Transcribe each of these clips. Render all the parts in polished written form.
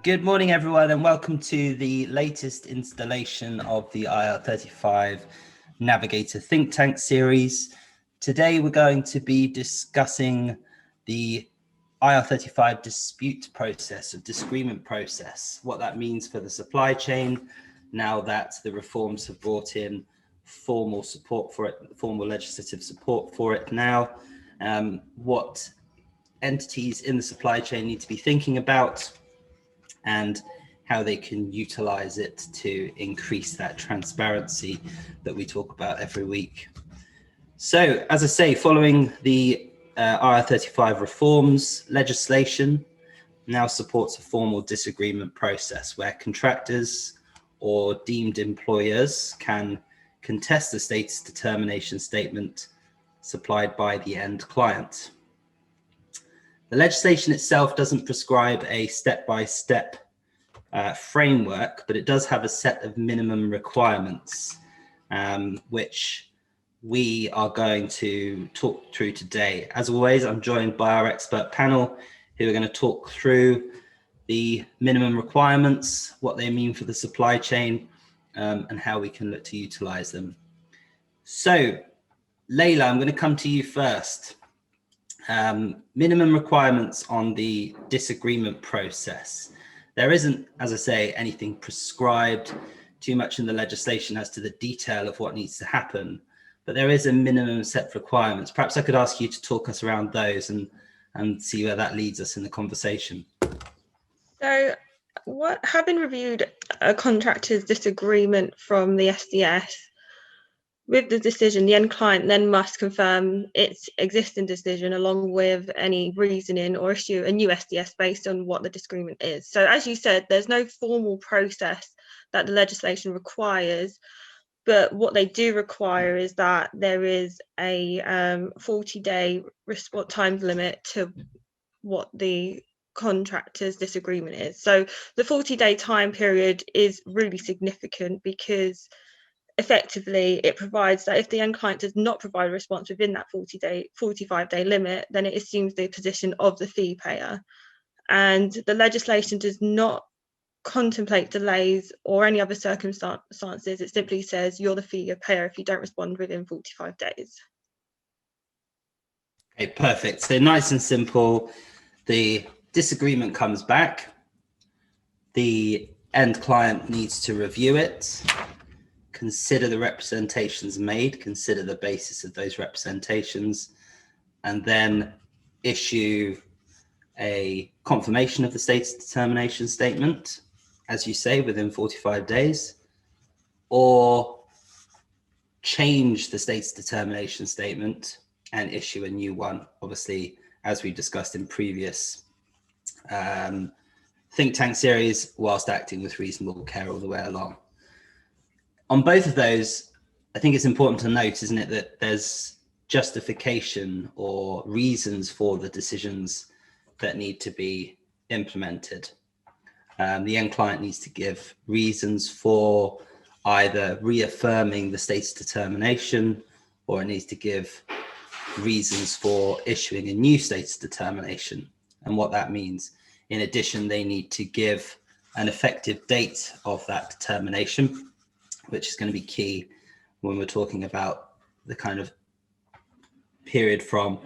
Good morning, everyone, and welcome to the latest installation of the IR35 Navigator Think Tank series. Today, we're going to be discussing the IR35 dispute process, or disagreement process, what that means for the supply chain now that the reforms have brought in formal support for it, formal legislative support for it now, what entities in the supply chain need to be thinking about, and how they can utilize it to increase that transparency that we talk about every week. So, as I say, following the IR35 reforms, legislation now supports a formal disagreement process where contractors or deemed employers can contest the status determination statement supplied by the end client. The legislation itself doesn't prescribe a step-by-step framework, but it does have a set of minimum requirements, which we are going to talk through today. As always, I'm joined by our expert panel, who are going to talk through the minimum requirements, what they mean for the supply chain, and how we can look to utilize them. So, Layla, I'm going to come to you first. Minimum requirements on the disagreement process. There isn't, as I say, anything prescribed too much in the legislation as to the detail of what needs to happen, but there is a minimum set of requirements. Perhaps I could ask you to talk us around those and see where that leads us in the conversation. So, having reviewed a contractor's disagreement from the SDS, with the decision, the end client then must confirm its existing decision along with any reasoning or issue a new SDS based on what the disagreement is. So as you said, there's no formal process that the legislation requires, but what they do require is that there is a 40-day time limit to what the contractor's disagreement is. So the 40-day time period is really significant because effectively it provides that if the end client does not provide a response within that 45-day limit, then it assumes the position of the fee payer. And the legislation does not contemplate delays or any other circumstances. It simply says you're the fee payer if you don't respond within 45 days. Okay, perfect. So nice and simple. The disagreement comes back. The end client needs to review it, consider the representations made, consider the basis of those representations, and then issue a confirmation of the status determination statement, as you say, within 45 days, or change the status determination statement and issue a new one, obviously, as we discussed in previous think tank series, whilst acting with reasonable care all the way along. On both of those, I think it's important to note, isn't it, that there's justification or reasons for the decisions that need to be implemented. The end client needs to give reasons for either reaffirming the status determination, or it needs to give reasons for issuing a new status determination and what that means. In addition, they need to give an effective date of that determination, which is going to be key when we're talking about the kind of period from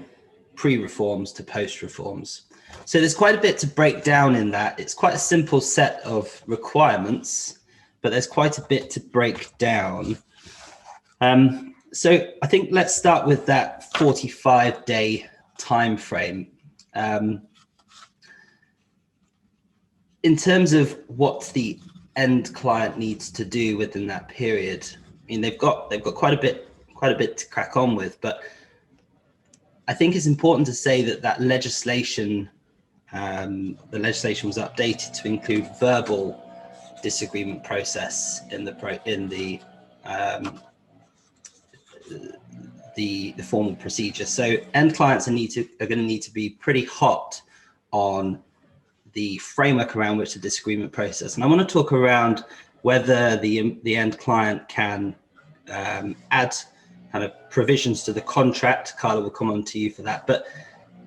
pre-reforms to post-reforms. So there's quite a bit to break down in that. It's quite a simple set of requirements, but there's quite a bit to break down. So I think let's start with that 45-day time frame. In terms of what the end client needs to do within that period, I mean, they've got quite a bit to crack on with, but I think it's important to say that legislation, the legislation was updated to include verbal disagreement process in the formal procedure. So end clients are going to need to be pretty hot on the framework around which the disagreement process. And I want to talk around whether the end client can add kind of provisions to the contract. Carla will come on to you for that. But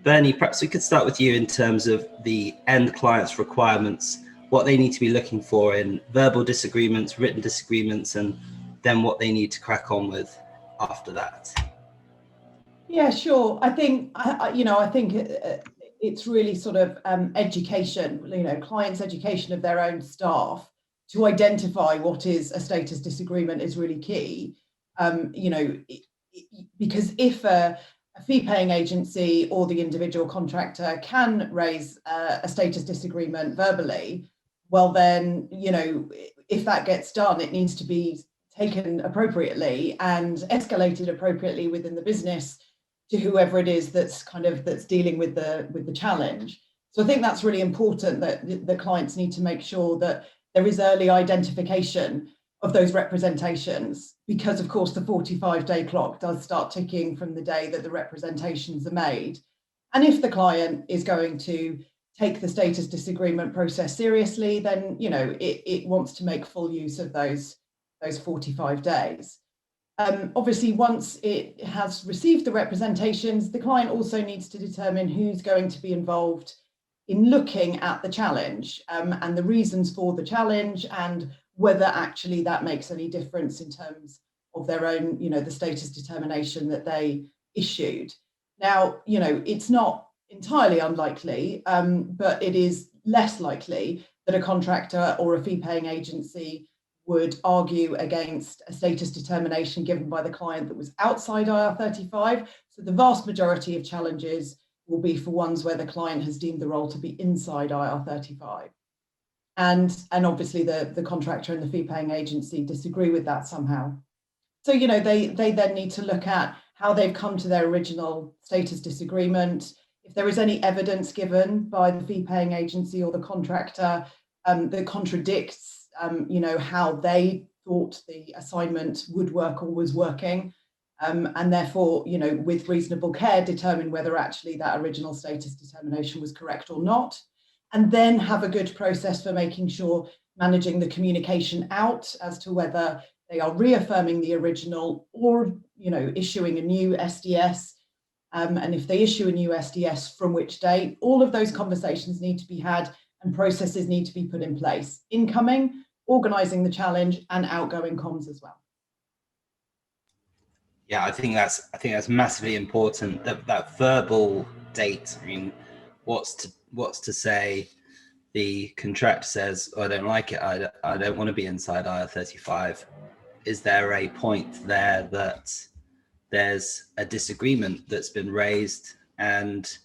Bernie, perhaps we could start with you in terms of the end client's requirements what they need to be looking for in verbal disagreements, written disagreements, and then what they need to crack on with after that? Yeah, sure. I think it's really sort of education, clients' education of their own staff to identify what is a status disagreement is really key. Because if a fee-paying agency or the individual contractor can raise a status disagreement verbally, well then, if that gets done, it needs to be taken appropriately and escalated appropriately within the business to whoever it is that's dealing with the challenge. So I think that's really important, that the clients need to make sure that there is early identification of those representations, because of course the 45-day clock does start ticking from the day that the representations are made. And if the client is going to take the status disagreement process seriously, then it wants to make full use of those 45 days. Obviously, once it has received the representations, the client also needs to determine who's going to be involved in looking at the challenge, and the reasons for the challenge, and whether actually that makes any difference in terms of their own, the status determination that they issued. Now, it's not entirely unlikely, but it is less likely that a contractor or a fee-paying agency would argue against a status determination given by the client that was outside IR35. So the vast majority of challenges will be for ones where the client has deemed the role to be inside IR35. And obviously the contractor and the fee-paying agency disagree with that somehow. So, they then need to look at how they've come to their original status disagreement. If there is any evidence given by the fee-paying agency or the contractor that contradicts how they thought the assignment would work or was working, and therefore, with reasonable care, determine whether actually that original status determination was correct or not, and then have a good process for making sure, managing the communication out as to whether they are reaffirming the original or, issuing a new SDS. And if they issue a new SDS, from which date. All of those conversations need to be had and processes need to be put in place. Incoming, organising the challenge, and outgoing comms as well. Yeah, I think that's massively important. That verbal date. I mean, what's to say? The contractor says, oh, "I don't like it. I don't want to be inside IR35." Is there a point there that there's a disagreement that's been raised, and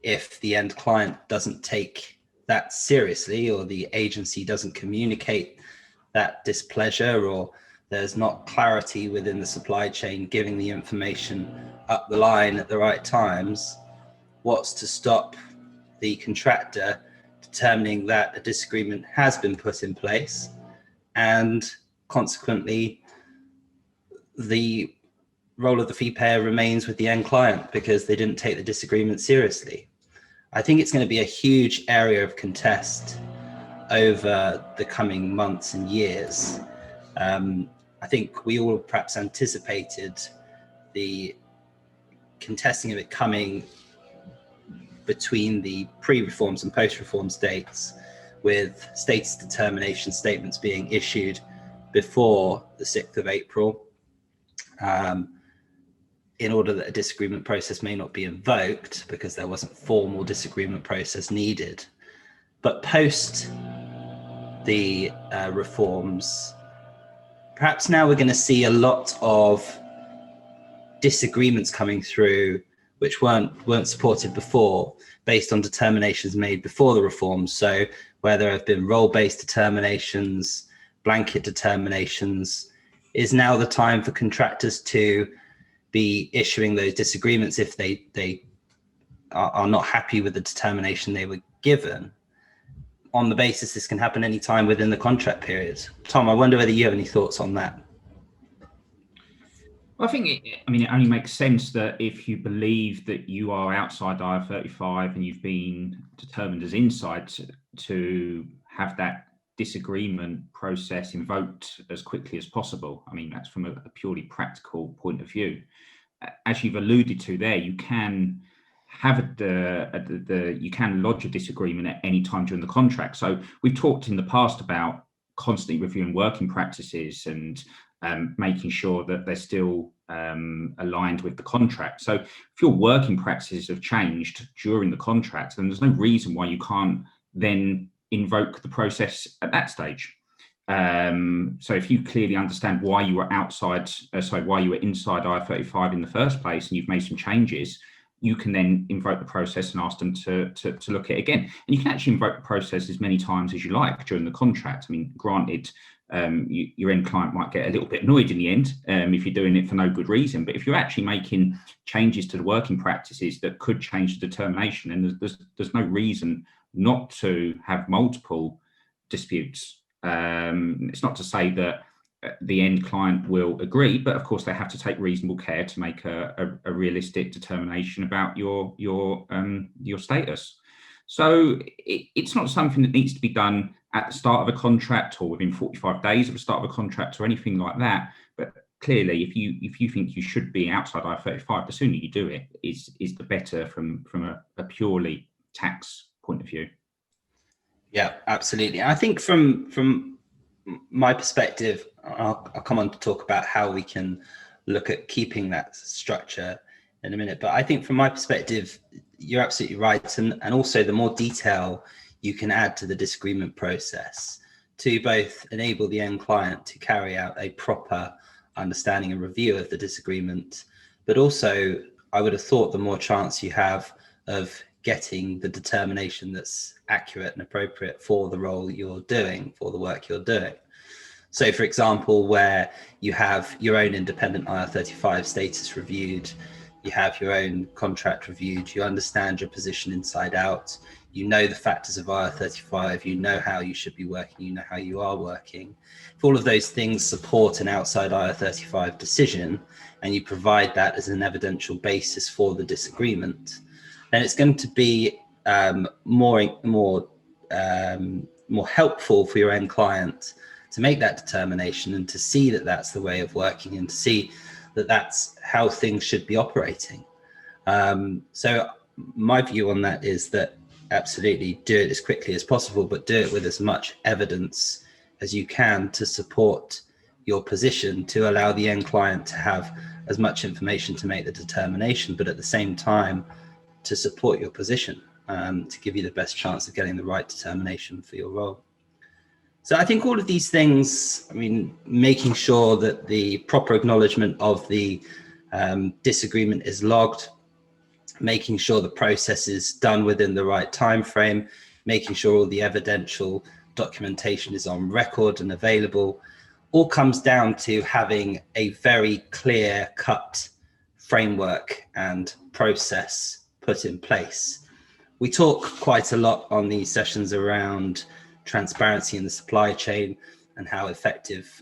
if the end client doesn't take that seriously, or the agency doesn't communicate that displeasure, or there's not clarity within the supply chain giving the information up the line at the right times, what's to stop the contractor determining that a disagreement has been put in place, and consequently the role of the fee payer remains with the end client because they didn't take the disagreement seriously? I think it's going to be a huge area of contest over the coming months and years. I think we all perhaps anticipated the contesting of it coming between the pre-reforms and post-reform states, with status determination statements being issued before the 6th of April, in order that a disagreement process may not be invoked because there wasn't formal disagreement process needed. But post the reforms, perhaps now we're going to see a lot of disagreements coming through which weren't supported before, based on determinations made before the reforms. So where there have been role-based determinations, blanket determinations, is now the time for contractors to be issuing those disagreements if they are not happy with the determination they were given, on the basis this can happen anytime within the contract period. Tom, I wonder whether you have any thoughts on that. Well, I think it only makes sense that if you believe that you are outside IR35 and you've been determined as inside, to have that disagreement process invoked as quickly as possible. I mean, that's from a purely practical point of view. As you've alluded to there, you can you can lodge a disagreement at any time during the contract. So we've talked in the past about constantly reviewing working practices and making sure that they're still aligned with the contract. So if your working practices have changed during the contract, then there's no reason why you can't then invoke the process at that stage. So if you clearly understand why you were why you were inside IR35 in the first place, and you've made some changes, you can then invoke the process and ask them to look at it again. And you can actually invoke the process as many times as you like during the contract. I mean, granted, your end client might get a little bit annoyed in the end if you're doing it for no good reason. But if you're actually making changes to the working practices that could change the determination, and there's no reason not to have multiple disputes. It's not to say that the end client will agree, but of course they have to take reasonable care to make a realistic determination about your status. So it's not something that needs to be done at the start of a contract or within 45 days of the start of a contract or anything like that. But clearly, if you think you should be outside IR35, the sooner you do it is the better from a purely tax point of view. Yeah, absolutely. I think from my perspective, I'll come on to talk about how we can look at keeping that structure in a minute. But I think from my perspective, you're absolutely right. And also the more detail you can add to the disagreement process to both enable the end client to carry out a proper understanding and review of the disagreement, but also I would have thought the more chance you have of getting the determination that's accurate and appropriate for the role you're doing, for the work you're doing. So for example, where you have your own independent IR35 status reviewed, you have your own contract reviewed, you understand your position inside out, you know the factors of IR35, you know how you should be working, you know how you are working. If all of those things support an outside IR35 decision, and you provide that as an evidential basis for the disagreement, then it's going to be more helpful for your end client to make that determination and to see that that's the way of working and to see that that's how things should be operating. So my view on that is that absolutely do it as quickly as possible, but do it with as much evidence as you can to support your position, to allow the end client to have as much information to make the determination, but at the same time to support your position, to give you the best chance of getting the right determination for your role. So I think all of these things, I mean, making sure that the proper acknowledgement of the disagreement is logged, making sure the process is done within the right time frame, making sure all the evidential documentation is on record and available, all comes down to having a very clear-cut framework and process put in place. We talk quite a lot on these sessions around transparency in the supply chain and how effective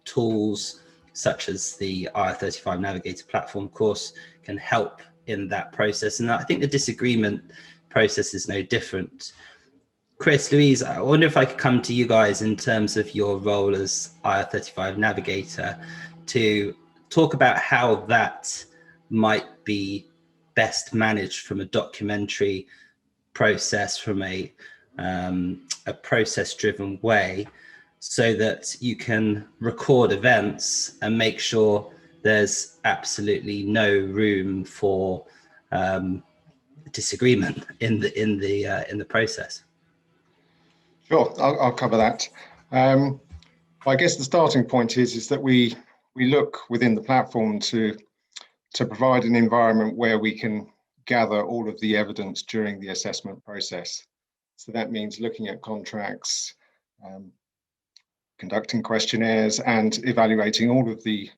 tools such as the IR35 Navigator platform course can help in that process. And I think the disagreement process is no different. Chris, Louise, I wonder if I could come to you guys in terms of your role as IR35 Navigator to talk about how that might be best managed from a documentary process, from a process-driven way, so that you can record events and make sure there's absolutely no room for disagreement in the process. Sure, I'll cover that. I guess the starting point is that we look within the platform to provide an environment where we can gather all of the evidence during the assessment process. So that means looking at contracts, conducting questionnaires, and evaluating all of the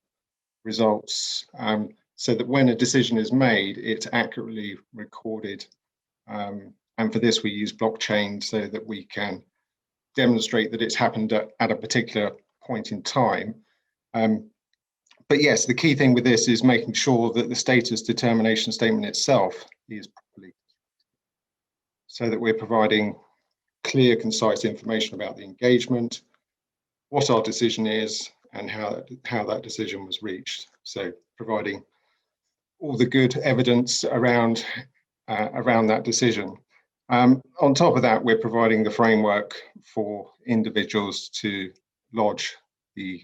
results so that when a decision is made, it's accurately recorded. And for this, we use blockchain so that we can demonstrate that it's happened at a particular point in time. But yes, the key thing with this is making sure that the status determination statement itself is properly, so that we're providing clear, concise information about the engagement, what our decision is, and how that decision was reached. So providing all the good evidence around around that decision. On top of that, we're providing the framework for individuals to lodge the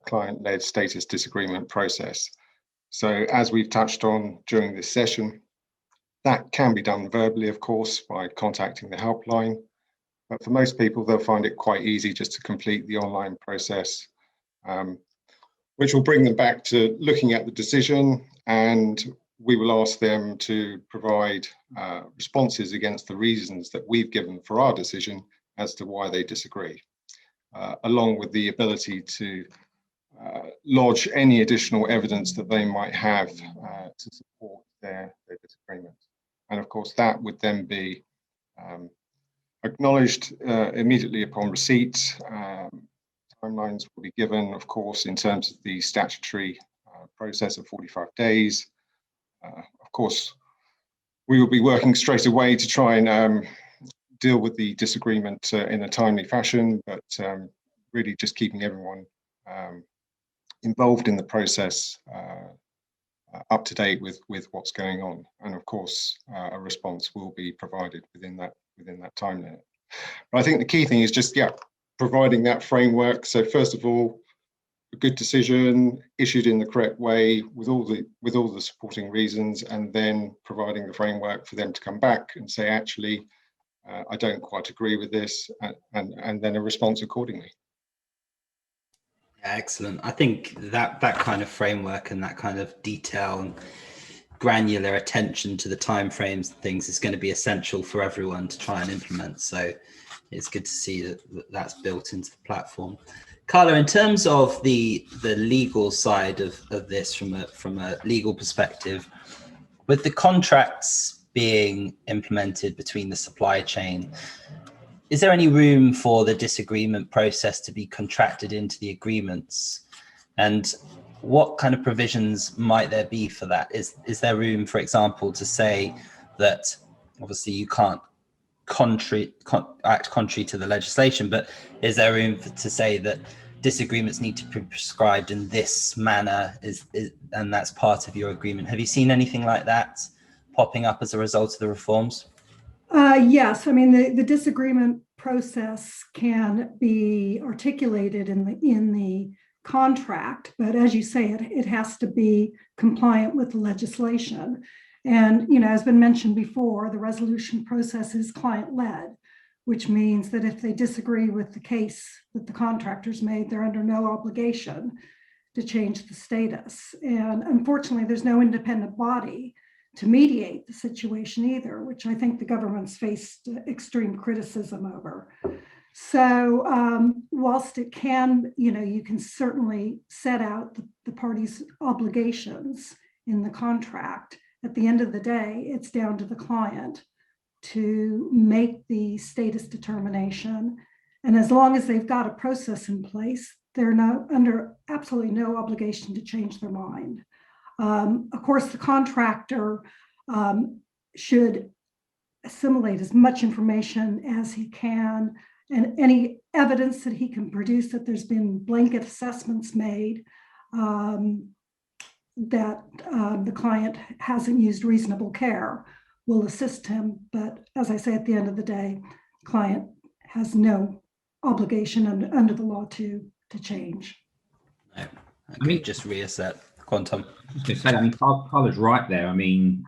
client-led status disagreement process. So as we've touched on during this session, that can be done verbally, of course, by contacting the helpline. But for most people, they'll find it quite easy just to complete the online process, which will bring them back to looking at the decision, and we will ask them to provide responses against the reasons that we've given for our decision as to why they disagree, along with the ability to lodge any additional evidence that they might have to support their disagreement. And of course, that would then be acknowledged immediately upon receipt. Timelines will be given, of course, in terms of the statutory process of 45 days. Of course, we will be working straight away to try and deal with the disagreement in a timely fashion, but really just keeping everyone involved in the process up to date with what's going on. And of course, a response will be provided within that time limit. But I think the key thing is just, providing that framework. So first of all, a good decision issued in the correct way with all the supporting reasons, and then providing the framework for them to come back and say, actually, I don't quite agree with this, and then a response accordingly. Excellent. I think that kind of framework and that kind of detail and granular attention to the timeframes and things is going to be essential for everyone to try and implement. So it's good to see that that's built into the platform. Carla, in terms of the legal side of this from a legal perspective, with the contracts being implemented between the supply chain, is there any room for the disagreement process to be contracted into the agreements? And what kind of provisions might there be for that? Is there room, for example, to say that obviously you can't act contrary to the legislation, but is there room to say that disagreements need to be prescribed in this manner, and that's part of your agreement? Have you seen anything like that popping up as a result of the reforms? Yes, I mean the disagreement process can be articulated in the contract, but as you say, it has to be compliant with the legislation. And has been mentioned before, the resolution process is client-led, which means that if they disagree with the case that the contractors made, they're under no obligation to change the status. And unfortunately, there's no independent body to mediate the situation either, which I think the government's faced extreme criticism over. So whilst it can, you can certainly set out the parties' obligations in the contract, at the end of the day, it's down to the client to make the status determination. And as long as they've got a process in place, they're under absolutely no obligation to change their mind. Of course, the contractor should assimilate as much information as he can, and any evidence that he can produce that there's been blanket assessments made that the client hasn't used reasonable care will assist him. But as I say, at the end of the day, the client has no obligation under the law to change. No. Okay, just reassert. Quantum. Carla's right there. I mean,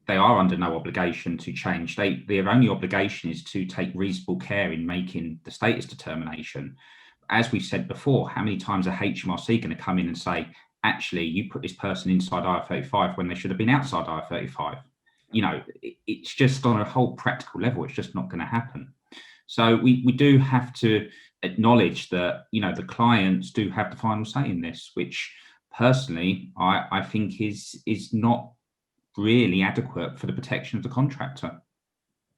they are under no obligation to change. Their only obligation is to take reasonable care in making the status determination. As we said before, how many times are HMRC going to come in and say, actually, you put this person inside IR35 when they should have been outside IR35? It's just on a whole practical level, it's just not going to happen. So we do have to acknowledge that, the clients do have the final say in this, which personally, I think is not really adequate for the protection of the contractor.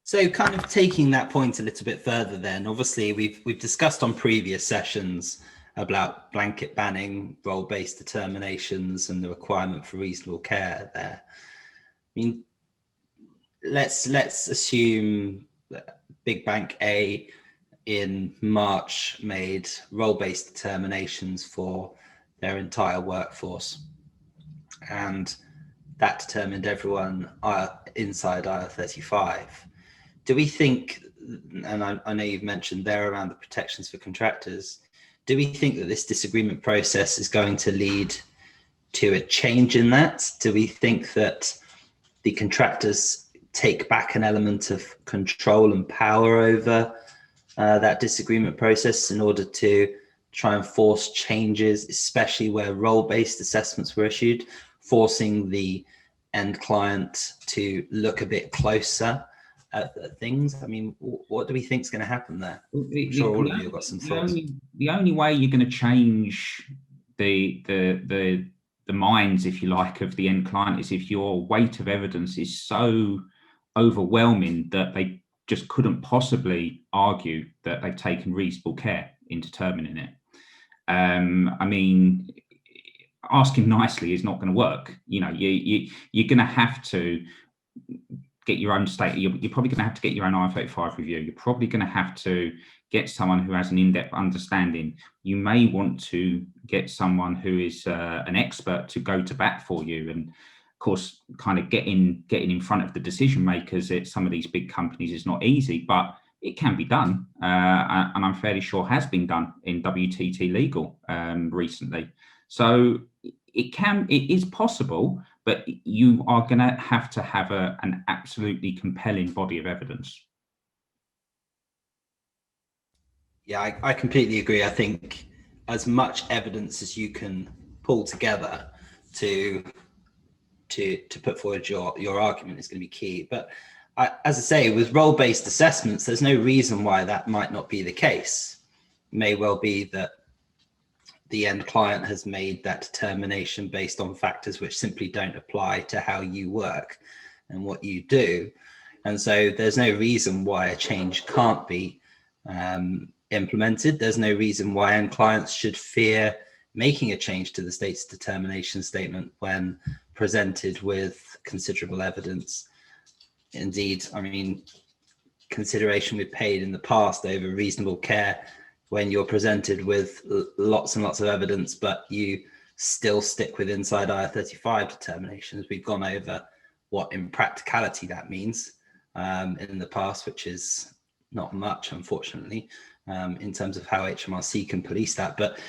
So kind of taking that point a little bit further then, obviously we've discussed on previous sessions about blanket banning, role-based determinations and the requirement for reasonable care there. I mean, let's assume that Big Bank A in March made role-based determinations for their entire workforce. And that determined everyone inside IR35. Do we think, and I know you've mentioned there around the protections for contractors, do we think that this disagreement process is going to lead to a change in that? Do we think that the contractors take back an element of control and power over that disagreement process in order to try and force changes, especially where role-based assessments were issued, forcing the end client to look a bit closer at things? I mean, what do we think is going to happen there? I'm sure all of you have got some thoughts. The only way you're going to change the minds, if you like, of the end client is if your weight of evidence is so overwhelming that they just couldn't possibly argue that they've taken reasonable care in determining it. I mean, asking nicely is not going to work. You know, you're going to have to get your own state. You're probably going to have to get your own IR35 review. You're probably going to have to get someone who has an in-depth understanding. You may want to get someone who is an expert to go to bat for you, and of course, kind of getting in front of the decision makers at some of these big companies is not easy, but it can be done, and I'm fairly sure has been done in WTT Legal recently. So it is possible, but you are going to have an absolutely compelling body of evidence. Yeah, I completely agree. I think as much evidence as you can pull together to put forward your argument is going to be key. But as I say, with role-based assessments, there's no reason why that might not be the case. It may well be that the end client has made that determination based on factors which simply don't apply to how you work and what you do. And so there's no reason why a change can't be implemented. There's no reason why end clients should fear making a change to the status determination statement when presented with considerable evidence. Indeed, I mean, consideration we've paid in the past over reasonable care when you're presented with lots and lots of evidence, but you still stick with inside IR35 determinations. We've gone over what in practicality that means in the past, which is not much, unfortunately, in terms of how HMRC can police that. But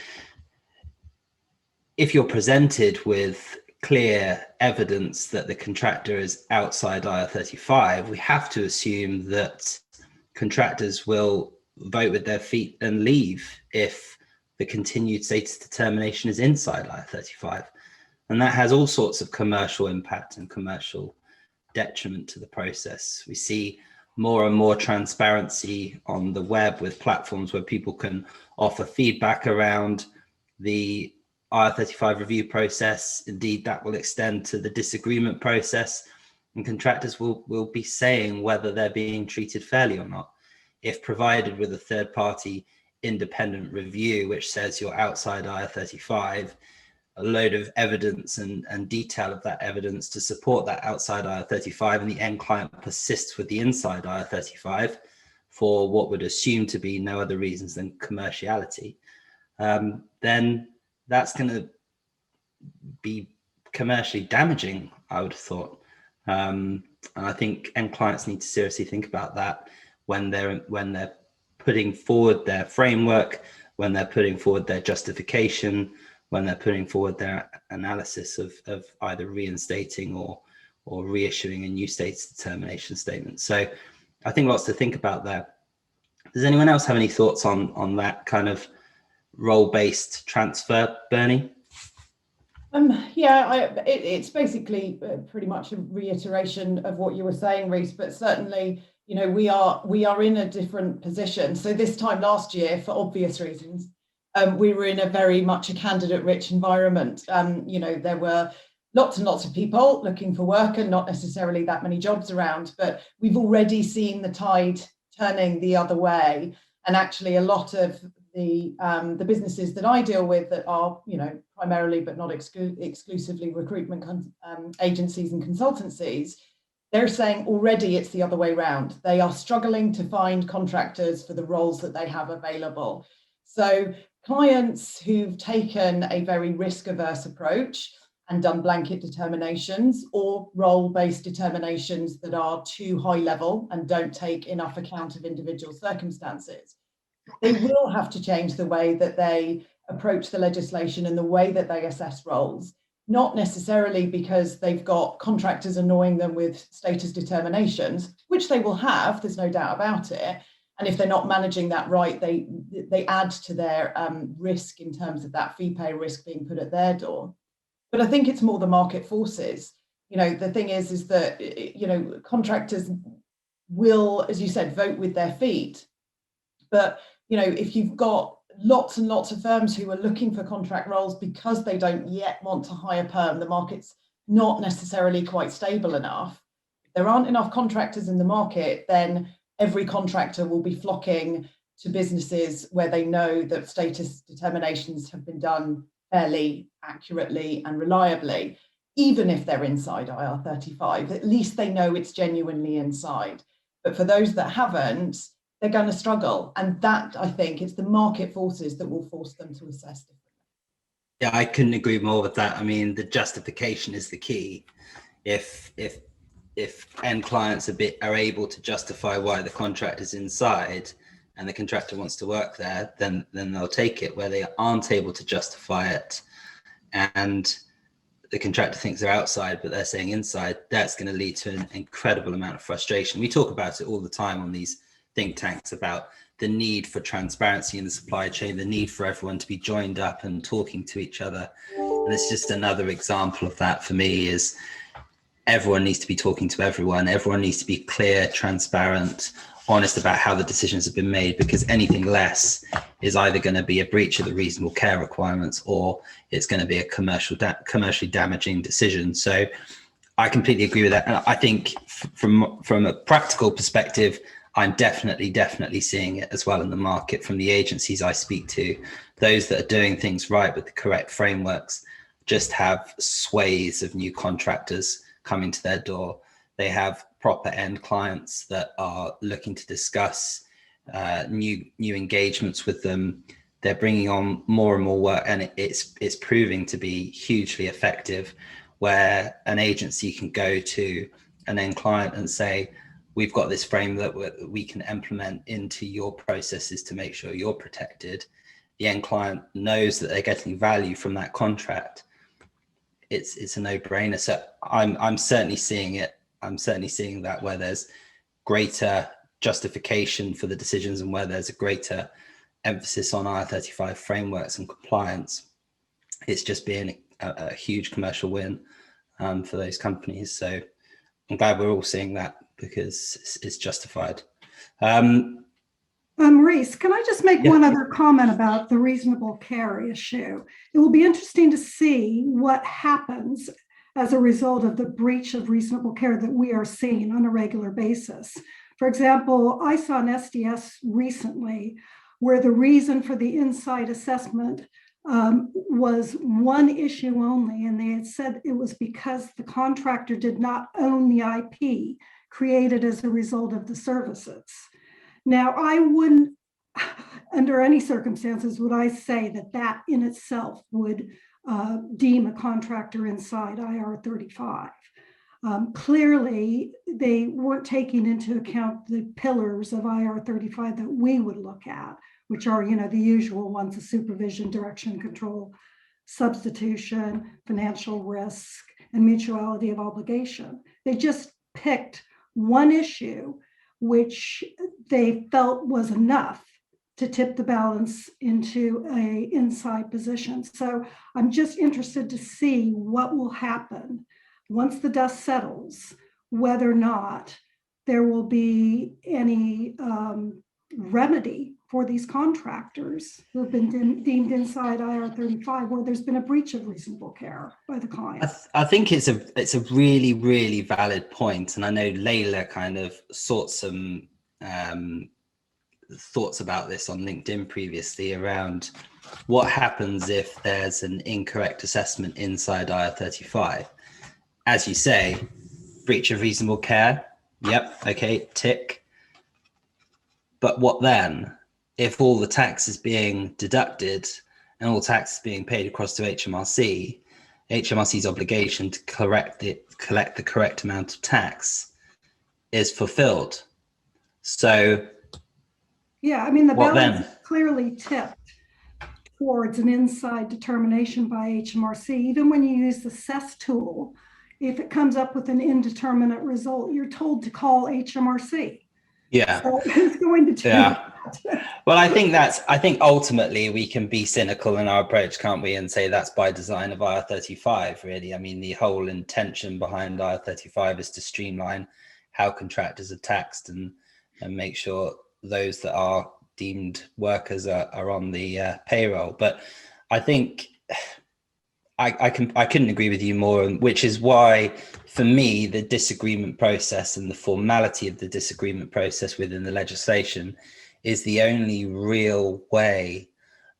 if you're presented with clear evidence that the contractor is outside IR35, we have to assume that contractors will vote with their feet and leave if the continued status determination is inside IR35. And that has all sorts of commercial impact and commercial detriment to the process. We see more and more transparency on the web with platforms where people can offer feedback around the IR35 review process. Indeed, that will extend to the disagreement process, and contractors will be saying whether they're being treated fairly or not. If provided with a third-party independent review which says you're outside IR35, a load of evidence and detail of that evidence to support that outside IR35, and the end client persists with the inside IR35 for what would assume to be no other reasons than commerciality, then that's going to be commercially damaging, I would have thought. And I think end clients need to seriously think about that when they're putting forward their framework, when they're putting forward their justification, when they're putting forward their analysis of either reinstating or reissuing a new status determination statement. So I think lots to think about there. Does anyone else have any thoughts on that kind of role-based transfer, Bernie? Yeah, it's basically pretty much a reiteration of what you were saying, Reece, but certainly, you know, we are in a different position. So this time last year, for obvious reasons, we were in a very much a candidate-rich environment. You know, there were lots and lots of people looking for work and not necessarily that many jobs around, but we've already seen the tide turning the other way. And actually a lot of the businesses that I deal with that are, you know, primarily but not exclusively recruitment agencies and consultancies, they're saying already it's the other way around. They are struggling to find contractors for the roles that they have available. So clients who've taken a very risk-averse approach and done blanket determinations or role-based determinations that are too high level and don't take enough account of individual circumstances. They will have to change the way that they approach the legislation and the way that they assess roles, not necessarily because they've got contractors annoying them with status determinations, which they will have, there's no doubt about it. And if they're not managing that right, they add to their risk in terms of that fee pay risk being put at their door. But I think it's more the market forces. You know, the thing is that, you know, contractors will, as you said, vote with their feet. But, you know, if you've got lots and lots of firms who are looking for contract roles because they don't yet want to hire perm, the market's not necessarily quite stable enough. If there aren't enough contractors in the market, then every contractor will be flocking to businesses where they know that status determinations have been done fairly accurately and reliably, even if they're inside IR35. At least they know it's genuinely inside. But for those that haven't, they're going to struggle. And that, I think, it's the market forces that will force them to assess differently. Yeah, I couldn't agree more with that. I mean, the justification is the key. If end clients are able to justify why the contract is inside and the contractor wants to work there, then they'll take it. Where they aren't able to justify it and the contractor thinks they're outside, but they're saying inside, that's going to lead to an incredible amount of frustration. We talk about it all the time on these think tanks about the need for transparency in the supply chain, the need for everyone to be joined up and talking to each other. And it's just another example of that for me is everyone needs to be talking to everyone. Everyone needs to be clear, transparent, honest about how the decisions have been made, because anything less is either going to be a breach of the reasonable care requirements or it's going to be a commercially damaging decision. So I completely agree with that. And I think from a practical perspective, I'm definitely seeing it as well in the market from the agencies I speak to. Those that are doing things right with the correct frameworks just have sways of new contractors coming to their door. They have proper end clients that are looking to discuss new engagements with them. They're bringing on more and more work, and it's proving to be hugely effective, where an agency can go to an end client and say, we've got this frame that we can implement into your processes to make sure you're protected. The end client knows that they're getting value from that contract. It's a no-brainer. So I'm certainly seeing it. I'm certainly seeing that where there's greater justification for the decisions and where there's a greater emphasis on IR35 frameworks and compliance, it's just been a huge commercial win for those companies. So I'm glad we're all seeing that because it's justified. Maurice, can I just make one other comment about the reasonable care issue? It will be interesting to see what happens as a result of the breach of reasonable care that we are seeing on a regular basis. For example, I saw an SDS recently where the reason for the inside assessment was one issue only, and they had said it was because the contractor did not own the IP created as a result of the services. Now, I wouldn't, under any circumstances, would I say that that in itself would deem a contractor inside IR35. Clearly, they weren't taking into account the pillars of IR35 that we would look at, which are, the usual ones: the supervision, direction, control, substitution, financial risk, and mutuality of obligation. They just picked one issue which they felt was enough to tip the balance into a inside position. So I'm just interested to see what will happen once the dust settles, whether or not there will be any remedy for these contractors who have been deemed inside IR35 where there's been a breach of reasonable care by the client. I think it's a really, really valid point. And I know Layla kind of sought some thoughts about this on LinkedIn previously around what happens if there's an incorrect assessment inside IR35. As you say, breach of reasonable care. Yep. Okay. Tick. But what then? If all the tax is being deducted and all tax is being paid across to HMRC, HMRC's obligation to collect the correct amount of tax is fulfilled. So yeah, I mean, the what balance then? is clearly tipped towards an inside determination by HMRC. Even when you use the CES tool, if it comes up with an indeterminate result, you're told to call HMRC. Yeah. So who's going to do Yeah. that? Well, I think ultimately we can be cynical in our approach, can't we, and say that's by design of IR35, really. I mean, the whole intention behind IR35 is to streamline how contractors are taxed and make sure those that are deemed workers are on the payroll. But I think I couldn't agree with you more, which is why, for me, the disagreement process and the formality of the disagreement process within the legislation is the only real way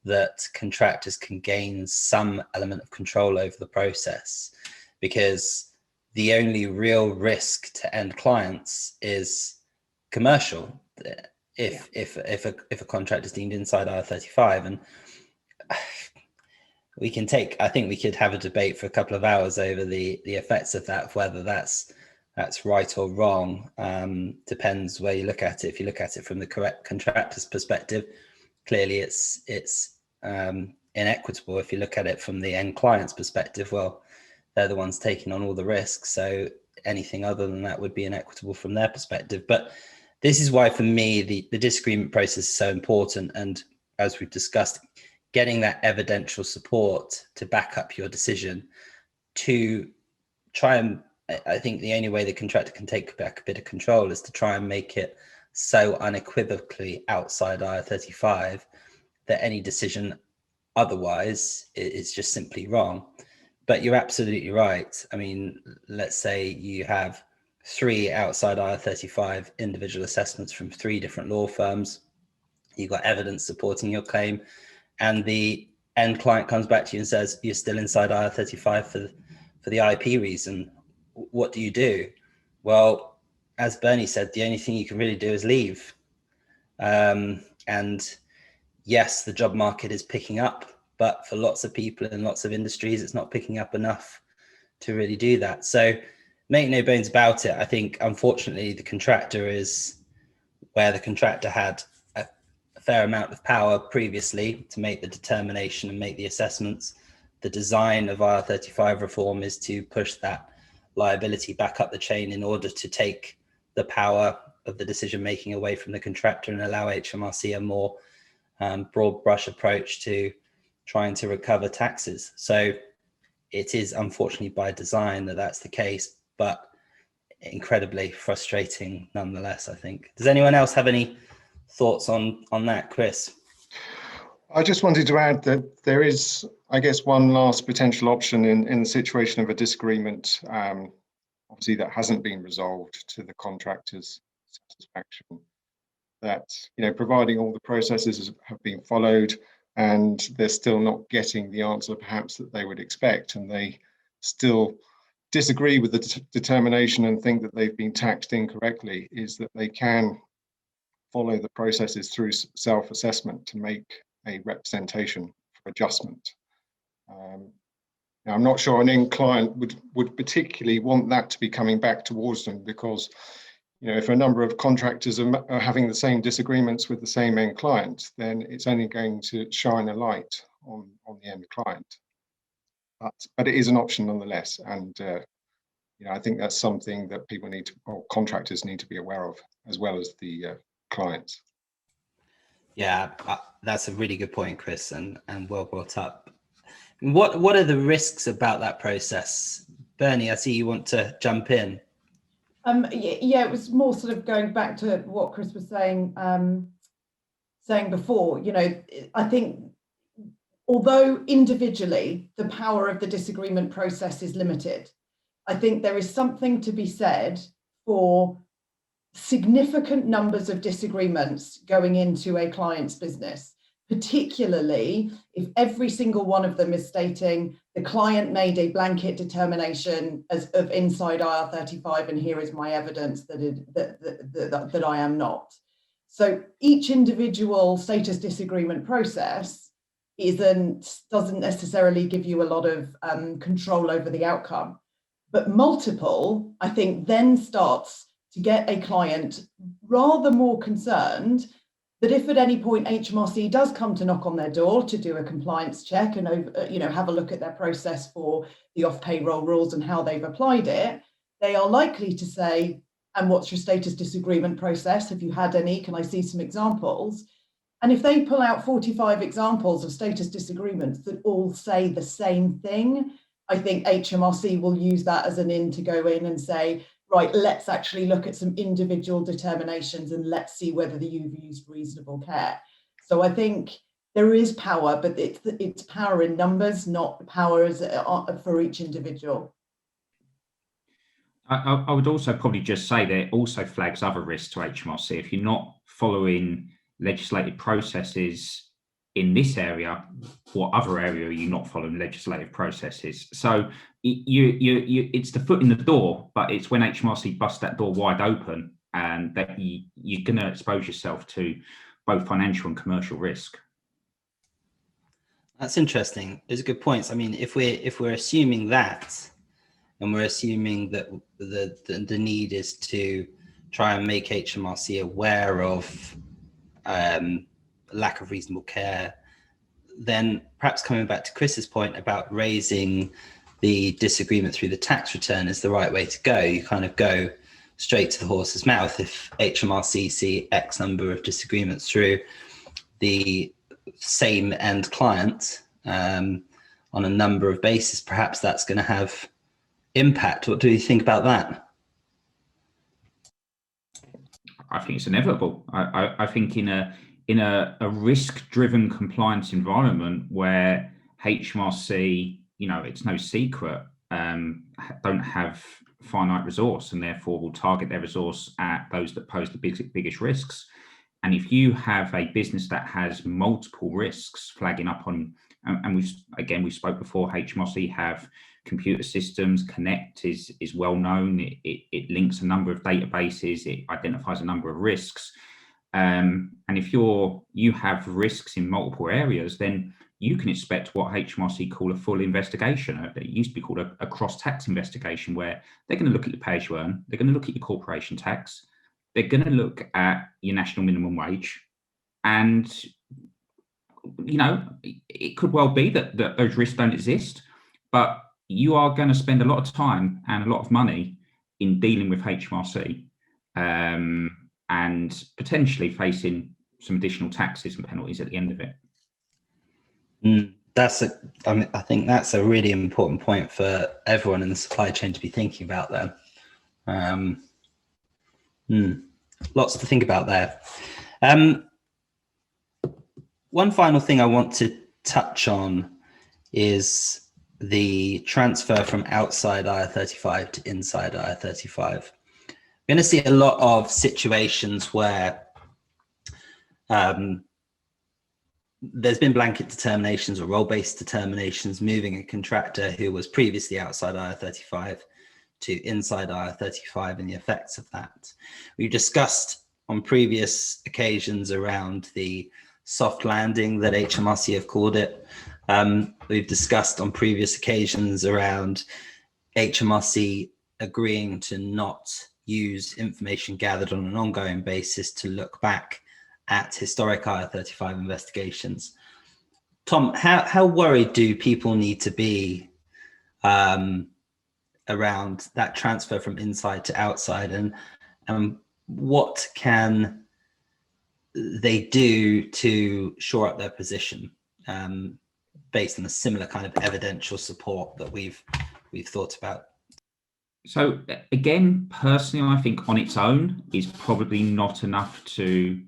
that contractors can gain some element of control over the process, because the only real risk to end clients is commercial. If a contract is deemed inside IR35, and I think we could have a debate for a couple of hours over the effects of that, whether that's right or wrong. Depends where you look at it. If you look at it from the correct contractor's perspective, clearly it's inequitable. If you look at it from the end client's perspective, well, they're the ones taking on all the risks, so anything other than that would be inequitable from their perspective. But this is why, for me, the disagreement process is so important. And as we've discussed, getting that evidential support to back up your decision, to try and, I think the only way the contractor can take back a bit of control is to try and make it so unequivocally outside IR35 that any decision otherwise is just simply wrong. But you're absolutely right. I mean, let's say you have 3 outside IR35 individual assessments from 3 different law firms. You've got evidence supporting your claim, and the end client comes back to you and says, you're still inside IR35 for the IP reason. What do you do? Well, as Bernie said, the only thing you can really do is leave. And yes, the job market is picking up, but for lots of people in lots of industries, it's not picking up enough to really do that. So make no bones about it. I think, unfortunately, the contractor is where the contractor had a fair amount of power previously to make the determination and make the assessments. The design of IR35 reform is to push that liability back up the chain in order to take the power of the decision making away from the contractor and allow HMRC a more broad brush approach to trying to recover taxes. So it is unfortunately by design that that's the case, but incredibly frustrating nonetheless, I think. Does anyone else have any thoughts on that, Chris? I just wanted to add that there is, I guess, one last potential option in the situation of a disagreement, obviously that hasn't been resolved to the contractor's satisfaction. That, providing all the processes have been followed and they're still not getting the answer perhaps that they would expect, and they still disagree with the determination and think that they've been taxed incorrectly, is that they can follow the processes through self-assessment to make a representation for adjustment. Now, I'm not sure an end client would particularly want that to be coming back towards them, because if a number of contractors are having the same disagreements with the same end client, then it's only going to shine a light on the end client. But it is an option nonetheless, and I think that's something that people need to, or contractors need to be aware of, as well as the clients. Yeah, that's a really good point, Chris, and well brought up. What are the risks about that process? Bernie, I see you want to jump in. Yeah, it was more sort of going back to what Chris was saying before. I think although individually the power of the disagreement process is limited, I think there is something to be said for significant numbers of disagreements going into a client's business, particularly if every single one of them is stating the client made a blanket determination of inside IR35, and here is my evidence that I am not. So each individual status disagreement process doesn't necessarily give you a lot of control over the outcome. But multiple, I think, then starts to get a client rather more concerned that if at any point HMRC does come to knock on their door to do a compliance check and have a look at their process for the off-payroll rules and how they've applied it, they are likely to say, and what's your status disagreement process? Have you had any? Can I see some examples? And if they pull out 45 examples of status disagreements that all say the same thing, I think HMRC will use that as an in to go in and say, right, let's actually look at some individual determinations and let's see whether you've used reasonable care. So I think there is power, but it's power in numbers, not power for each individual. I would also probably just say that it also flags other risks to HMRC. If you're not following legislative processes in this area, what other area are you not following legislative processes? So it's the foot in the door, but it's when HMRC busts that door wide open and that you're going to expose yourself to both financial and commercial risk. That's interesting. Those are good points. I mean, if we're assuming that, and we're assuming that the need is to try and make HMRC aware of lack of reasonable care, then perhaps coming back to Chris's point about raising the disagreement through the tax return is the right way to go. You kind of go straight to the horse's mouth. If HMRC see X number of disagreements through the same end client on a number of bases, perhaps that's going to have impact. What do you think about that? I think it's inevitable. I think in a risk-driven compliance environment where HMRC, it's no secret, don't have finite resource and therefore will target their resource at those that pose the biggest risks. And if you have a business that has multiple risks flagging up on, and we spoke before, HMRC have computer systems. Connect is well known. It links a number of databases. It identifies a number of risks. And if you have risks in multiple areas, then you can expect what HMRC call a full investigation. It used to be called a cross-tax investigation, where they're going to look at your pay-as-you-earn, they're going to look at your corporation tax, they're going to look at your national minimum wage, and it could well be that those risks don't exist, but you are going to spend a lot of time and a lot of money in dealing with HMRC and potentially facing some additional taxes and penalties at the end of it. I think that's a really important point for everyone in the supply chain to be thinking about there. Lots to think about there. One final thing I want to touch on is the transfer from outside IR35 to inside IR35. We're going to see a lot of situations where there's been blanket determinations or role-based determinations moving a contractor who was previously outside IR35 to inside IR35 and the effects of that. We've discussed on previous occasions around the soft landing that HMRC have called it. We've discussed on previous occasions around HMRC agreeing to not use information gathered on an ongoing basis to look back at historic IR35 investigations. Tom, how worried do people need to be around that transfer from inside to outside, and what can they do to shore up their position based on a similar kind of evidential support that we've thought about? So again, personally, I think on its own is probably not enough to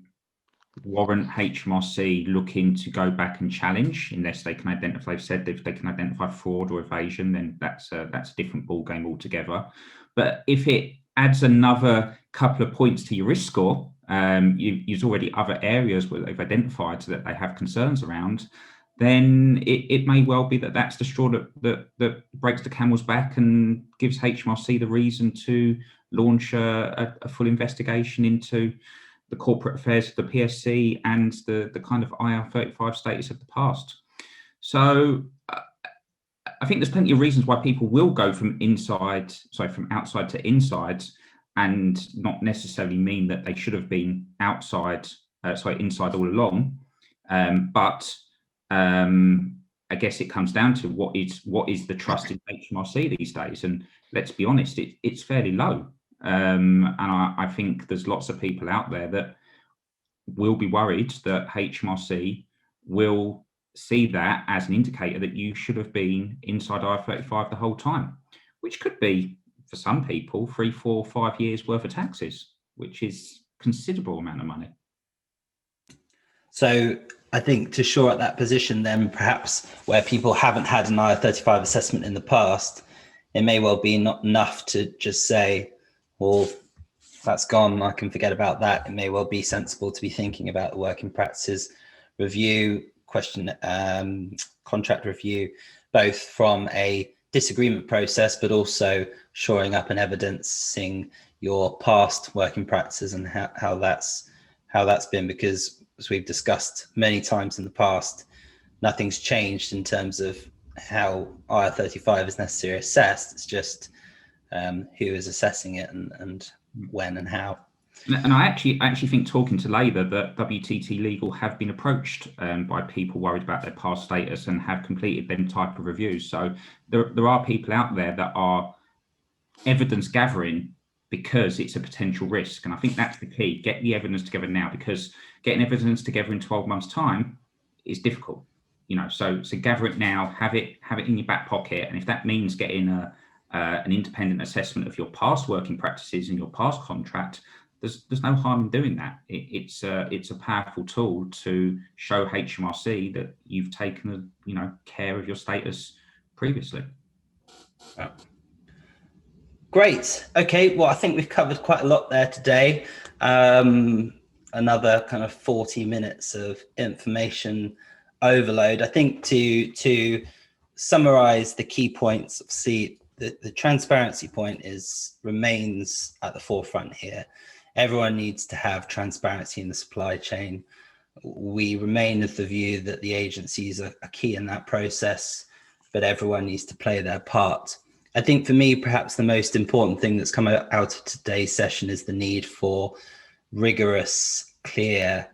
warrant HMRC looking to go back and challenge, unless they can identify, they've said if they can identify fraud or evasion, then that's a different ball game altogether. But if it adds another couple of points to your risk score, you've already other areas where they've identified that they have concerns around, then it may well be that that's the straw that breaks the camel's back and gives HMRC the reason to launch a full investigation into the corporate affairs of the PSC and the kind of IR35 status of the past. So I think there's plenty of reasons why people will go from outside to inside, and not necessarily mean that they should have been inside all along. But I guess it comes down to what is the trust in HMRC these days, and let's be honest, it's fairly low. And I think there's lots of people out there that will be worried that HMRC will see that as an indicator that you should have been inside IR35 the whole time, which could be, for some people, 3, 4, 5 years worth of taxes, which is a considerable amount of money. So I think to shore up that position, then perhaps where people haven't had an IR35 assessment in the past, it may well be not enough to just say, well, that's gone, I can forget about that. It may well be sensible to be thinking about the working practices review, contract review, both from a disagreement process, but also shoring up and evidencing your past working practices and how that's been, because as we've discussed many times in the past, nothing's changed in terms of how IR35 is necessarily assessed. It's just who is assessing it and when and how. And I actually think, talking to Labour, that WTT Legal have been approached by people worried about their past status and have completed them type of reviews. So there are people out there that are evidence gathering because it's a potential risk. And I think that's the key. Get the evidence together now, because getting evidence together in 12 months' time is difficult. So gather it now, have it in your back pocket. And if that means getting an independent assessment of your past working practices and your past contract, there's no harm in doing that. It's a powerful tool to show HMRC that you've taken care of your status previously. Yeah. Great. Okay. Well, I think we've covered quite a lot there today. Another kind of 40 minutes of information overload. I think to summarize the key points, see the transparency point remains at the forefront here. Everyone needs to have transparency in the supply chain. We remain of the view that the agencies are key in that process, but everyone needs to play their part. I think for me, perhaps the most important thing that's come out of today's session is the need for rigorous, clear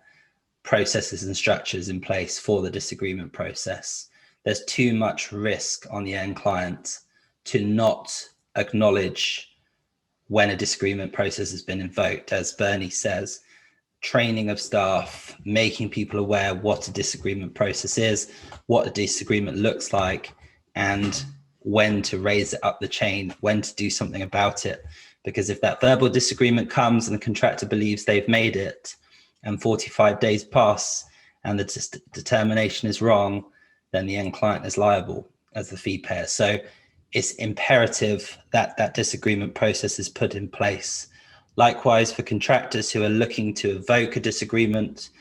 processes and structures in place for the disagreement process. There's too much risk on the end client to not acknowledge when a disagreement process has been invoked. As Bernie says, training of staff, making people aware what a disagreement process is, what a disagreement looks like, and when to raise it up the chain, when to do something about it. Because if that verbal disagreement comes and the contractor believes they've made it, and 45 days pass and the determination is wrong, then the end client is liable as the fee payer. So it's imperative that that disagreement process is put in place. Likewise, for contractors who are looking to evoke a disagreement,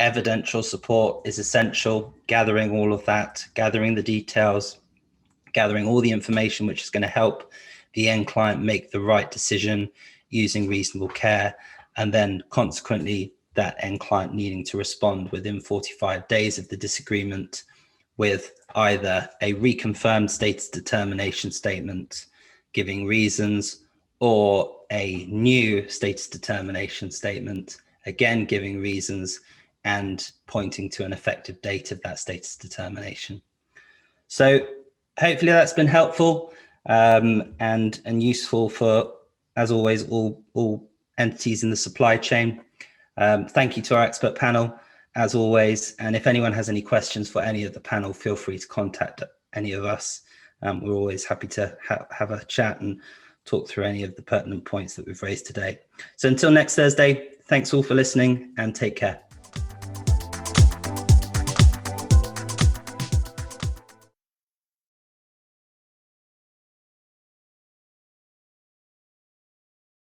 evidential support is essential, gathering all of that, gathering the details, gathering all the information which is going to help the end client make the right decision using reasonable care, and then consequently that end client needing to respond within 45 days of the disagreement with either a reconfirmed status determination statement giving reasons, or a new status determination statement, again giving reasons and pointing to an effective date of that status determination. So hopefully that's been helpful and useful for, as always, all entities in the supply chain. Thank you to our expert panel, as always. And if anyone has any questions for any of the panel, feel free to contact any of us. We're always happy to have a chat and talk through any of the pertinent points that we've raised today. So until next Thursday, thanks all for listening and take care.